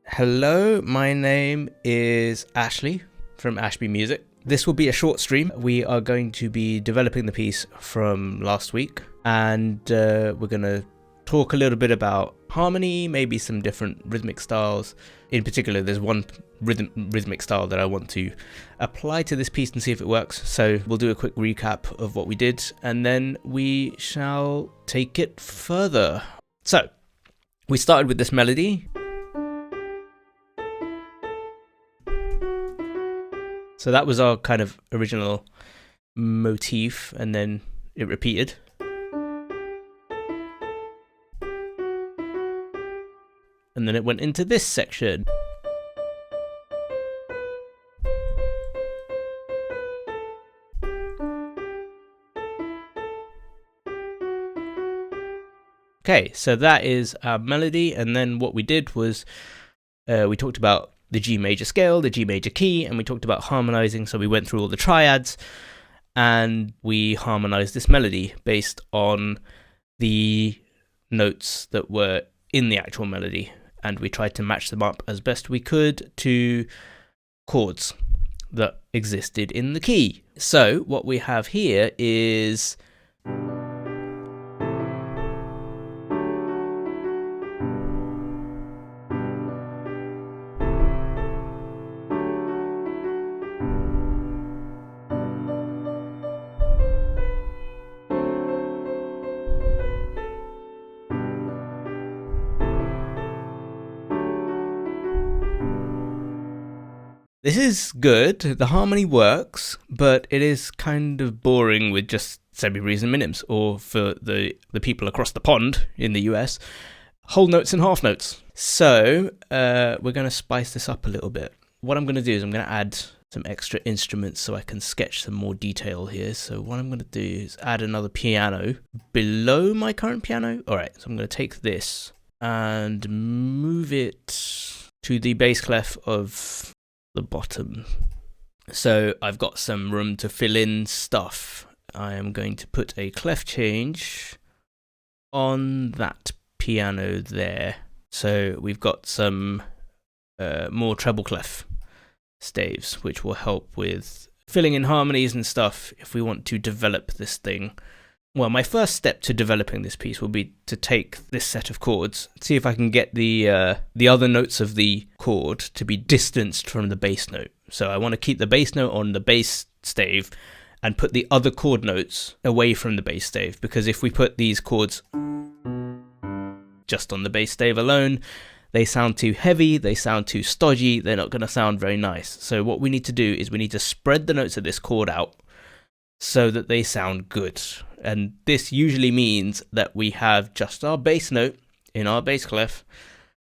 Hello, my name is Ashley from Ashbea Music. This will be a short stream. We are going to be developing the piece from last week, and we're going to talk a little bit about harmony, maybe some different rhythmic styles. In particular, there's one rhythmic style that I want to apply to this piece and see if it works. So we'll do a quick recap of what we did, and then we shall take it further. So we started with this melody. So that was our kind of original motif, and then it repeated. And then it went into this section. Okay, so that is our melody, and then what we did was we talked about the G major scale, the G major key, and we talked about harmonizing. So we went through all the triads and we harmonized this melody based on the notes that were in the actual melody, and we tried to match them up as best we could to chords that existed in the key. So what we have here is this is good, the harmony works, but it is kind of boring with just semi-breeze and minims, or for the people across the pond in the US, whole notes and half notes. So we're going to spice this up a little bit. What I'm going to do is I'm going to add some extra instruments so I can sketch some more detail here. So what I'm going to do is add another piano below my current piano. Alright, so I'm going to take this and move it to the bass clef of the bottom. So I've got some room to fill in stuff. I am going to put a clef change on that piano there. So we've got some more treble clef staves, which will help with filling in harmonies and stuff if we want to develop this thing. Well, my first step to developing this piece will be to take this set of chords, see if I can get the other notes of the chord to be distanced from the bass note. So I want to keep the bass note on the bass stave and put the other chord notes away from the bass stave, because if we put these chords just on the bass stave alone, they sound too heavy, they sound too stodgy, they're not going to sound very nice. So what we need to do is we need to spread the notes of this chord out so that they sound good. And this usually means that we have just our bass note in our bass clef,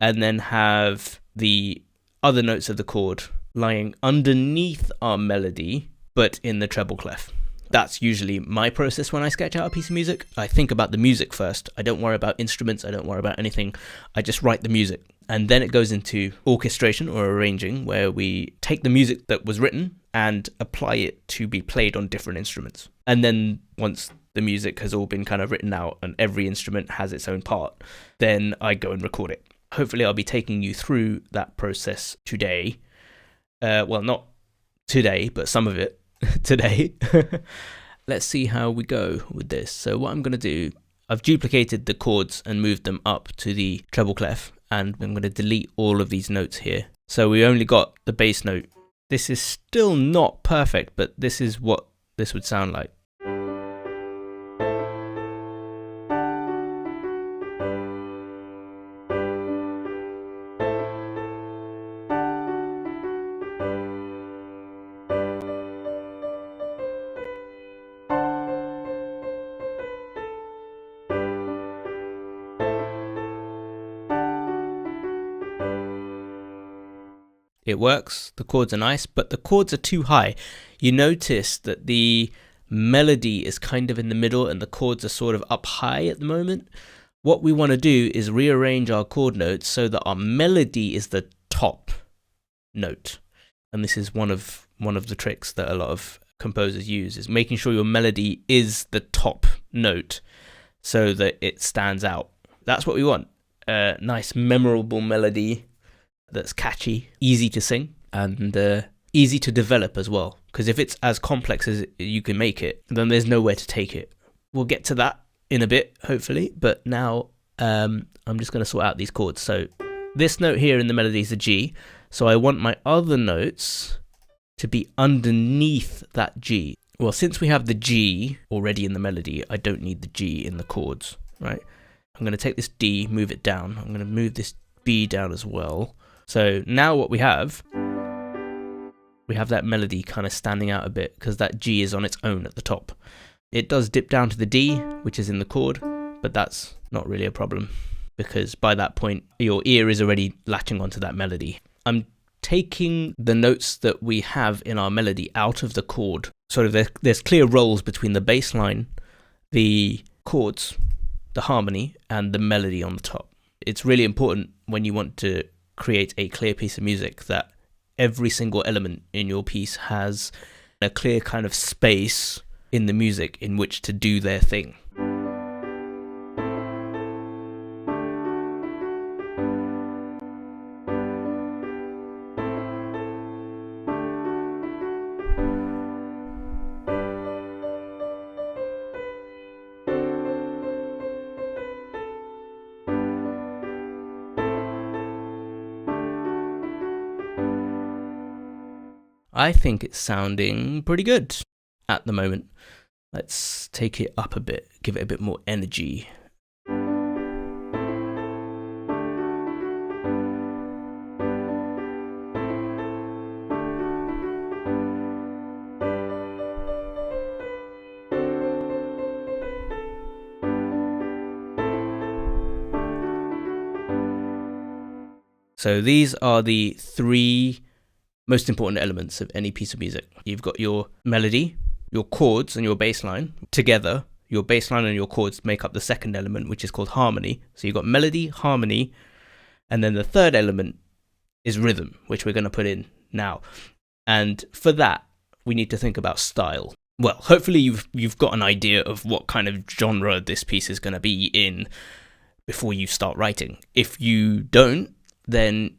and then have the other notes of the chord lying underneath our melody, but in the treble clef. That's usually my process when I sketch out a piece of music. I think about the music first. I don't worry about instruments. I don't worry about anything. I just write the music. And then it goes into orchestration or arranging, where we take the music that was written and apply it to be played on different instruments. And then once the music has all been kind of written out and every instrument has its own part, then I go and record it. Hopefully I'll be taking you through that process today. Well, not today, but some of it today. Let's see how we go with this. So what I'm going to do, I've duplicated the chords and moved them up to the treble clef, and I'm going to delete all of these notes here. So we only got the bass note. This is still not perfect, but this is what this would sound like. It works, the chords are nice, but the chords are too high. You notice that the melody is kind of in the middle and the chords are sort of up high at the moment. What we want to do is rearrange our chord notes so that our melody is the top note. And this is one of the tricks that a lot of composers use, is making sure your melody is the top note so that it stands out. That's what we want. A nice memorable melody that's catchy, easy to sing, and easy to develop as well. Because if it's as complex as you can make it, then there's nowhere to take it. We'll get to that in a bit, hopefully, but now I'm just going to sort out these chords. So this note here in the melody is a G, so I want my other notes to be underneath that G. Well, since we have the G already in the melody, I don't need the G in the chords, right? I'm going to take this D, move it down. I'm going to move this B down as well. So now what we have that melody kind of standing out a bit because that G is on its own at the top. It does dip down to the D, which is in the chord, but that's not really a problem because by that point, your ear is already latching onto that melody. I'm taking the notes that we have in our melody out of the chord. Sort of there's clear roles between the bass line, the chords, the harmony, and the melody on the top. It's really important when you want to create a clear piece of music that every single element in your piece has a clear kind of space in the music in which to do their thing. I think it's sounding pretty good at the moment. Let's take it up a bit, give it a bit more energy. So these are the three most important elements of any piece of music. You've got your melody, your chords, and your bass line. Together, your bass line and your chords make up the second element, which is called harmony. So you've got melody, harmony, and then the third element is rhythm, which we're going to put in now. And for that, we need to think about style. Well, hopefully you've got an idea of what kind of genre this piece is going to be in before you start writing. If you don't, then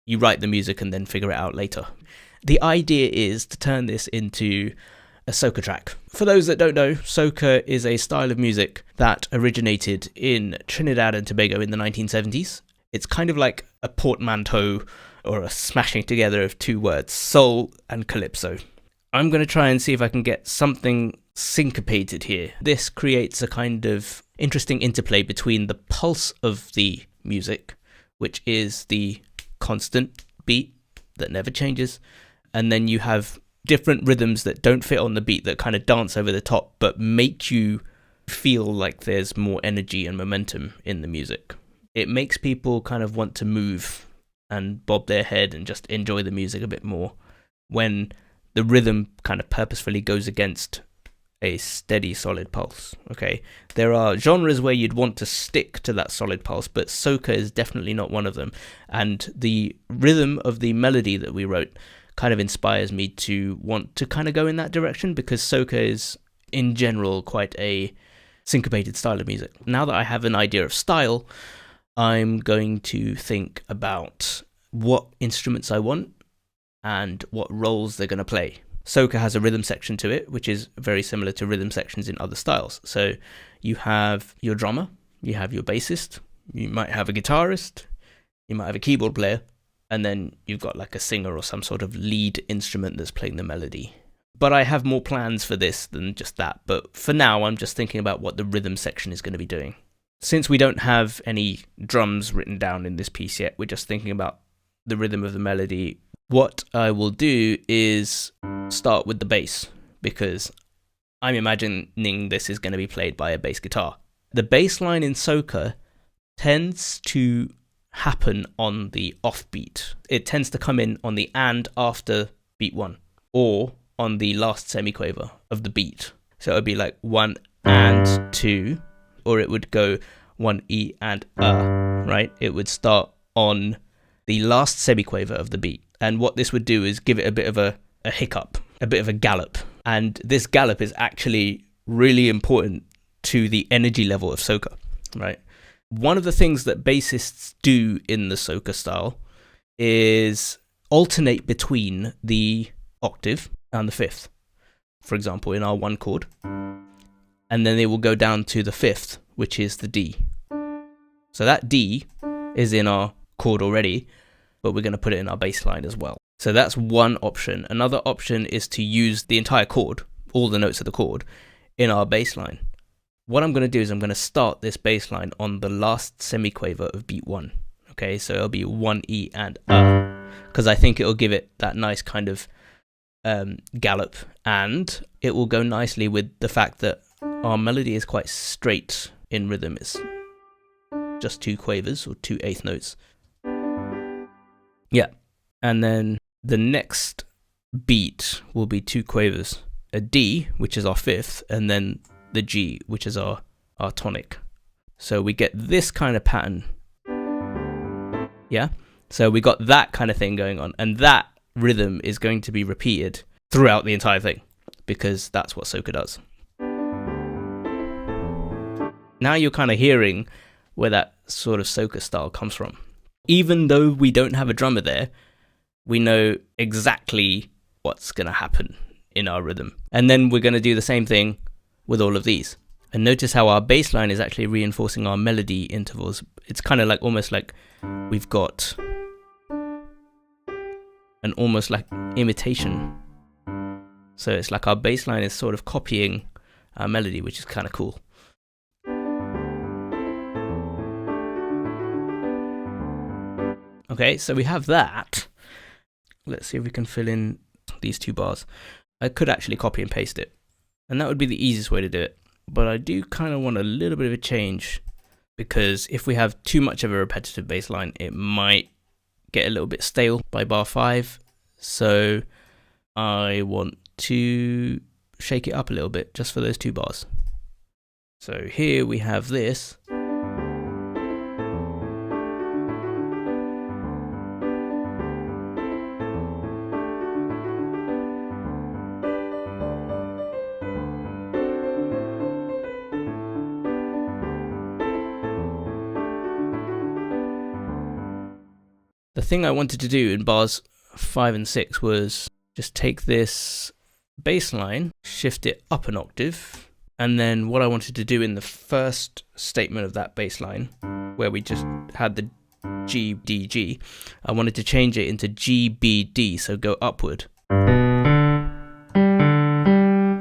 you write the music and then figure it out later. The idea is to turn this into a soca track. For those that don't know, soca is a style of music that originated in Trinidad and Tobago in the 1970s. It's kind of like a portmanteau or a smashing together of two words, soul and calypso. I'm going to try and see if I can get something syncopated here. This creates a kind of interesting interplay between the pulse of the music, which is the constant beat that never changes, and then you have different rhythms that don't fit on the beat that kind of dance over the top but make you feel like there's more energy and momentum in the music. It makes people kind of want to move and bob their head and just enjoy the music a bit more when the rhythm kind of purposefully goes against a steady, solid pulse. Okay, there are genres where you'd want to stick to that solid pulse, but soca is definitely not one of them. And the rhythm of the melody that we wrote kind of inspires me to want to kind of go in that direction, because soca is, in general, quite a syncopated style of music. Now that I have an idea of style, I'm going to think about what instruments I want and what roles they're going to play. Soca has a rhythm section to it, which is very similar to rhythm sections in other styles. So you have your drummer, you have your bassist, you might have a guitarist, you might have a keyboard player, and then you've got like a singer or some sort of lead instrument that's playing the melody. But I have more plans for this than just that. But for now, I'm just thinking about what the rhythm section is going to be doing. Since we don't have any drums written down in this piece yet, we're just thinking about the rhythm of the melody. What I will do is start with the bass, because I'm imagining this is going to be played by a bass guitar. The bass line in soca tends to happen on the offbeat. It tends to come in on the and after beat one, or on the last semiquaver of the beat. So it would be like 1 and 2, or it would go 1 E and right? It would start on the last semiquaver of the beat. And what this would do is give it a bit of a hiccup, a bit of a gallop. And this gallop is actually really important to the energy level of soca, right? One of the things that bassists do in the soca style is alternate between the octave and the fifth, for example, in our one chord. And then they will go down to the fifth, which is the D. So that D is in our chord already, but we're going to put it in our bass line as well. So that's one option. Another option is to use the entire chord, all the notes of the chord, in our bass line. What I'm going to do is I'm going to start this bass line on the last semiquaver of beat 1. Okay, so it'll be 1 E and because I think it'll give it that nice kind of gallop, and it will go nicely with the fact that our melody is quite straight in rhythm. It's just 2 quavers or 2 eighth notes. Yeah, and then the next beat will be 2 quavers, a D, which is our fifth, and then the G, which is our tonic. So we get this kind of pattern. Yeah, so we got that kind of thing going on, and that rhythm is going to be repeated throughout the entire thing because that's what soca does. Now you're kind of hearing where that sort of soca style comes from. Even though we don't have a drummer there, we know exactly what's going to happen in our rhythm. And then we're going to do the same thing with all of these. And notice how our bass line is actually reinforcing our melody intervals. It's kind of like almost like we've got an almost like imitation. So it's like our bass line is sort of copying our melody, which is kind of cool. Okay, so we have that. Let's see if we can fill in these 2 bars. I could actually copy and paste it, and that would be the easiest way to do it. But I do kind of want a little bit of a change, because if we have too much of a repetitive bass line, it might get a little bit stale by bar 5. So I want to shake it up a little bit just for those 2 bars. So here we have this. The thing I wanted to do in bars 5 and 6 was just take this bass line, shift it up an octave, and then what I wanted to do in the first statement of that bass line, where we just had the G, D, G, I wanted to change it into G, B, D, so go upward.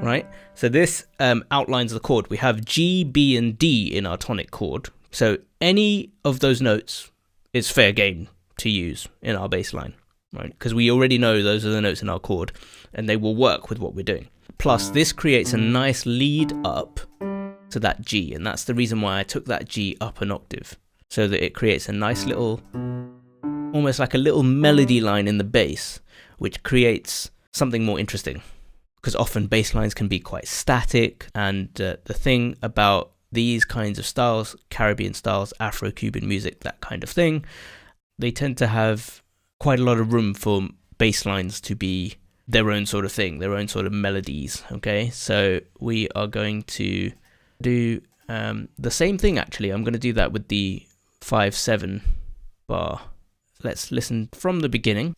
Right? So this outlines the chord. We have G, B, and D in our tonic chord, so any of those notes is fair game to use in our bass line, right? Because we already know those are the notes in our chord and they will work with what we're doing. Plus this creates a nice lead up to that G, and that's the reason why I took that G up an octave, so that it creates a nice little, almost like a little melody line in the bass, which creates something more interesting, because often bass lines can be quite static, and the thing about these kinds of styles, Caribbean styles, Afro-Cuban music, that kind of thing, they tend to have quite a lot of room for bass lines to be their own sort of thing, their own sort of melodies, okay? So we are going to do the same thing, actually. I'm going to do that with the 5/7 bar. Let's listen from the beginning.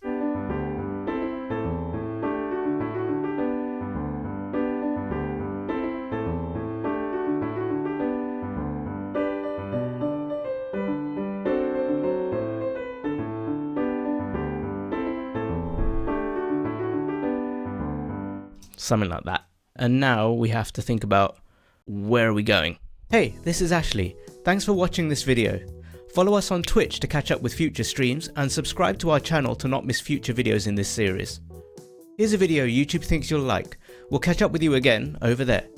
Something like that. And now we have to think about, where are we going? Hey, this is Ashley. Thanks for watching this video. Follow us on Twitch to catch up with future streams, and subscribe to our channel to not miss future videos in this series. Here's a video YouTube thinks you'll like. We'll catch up with you again over there.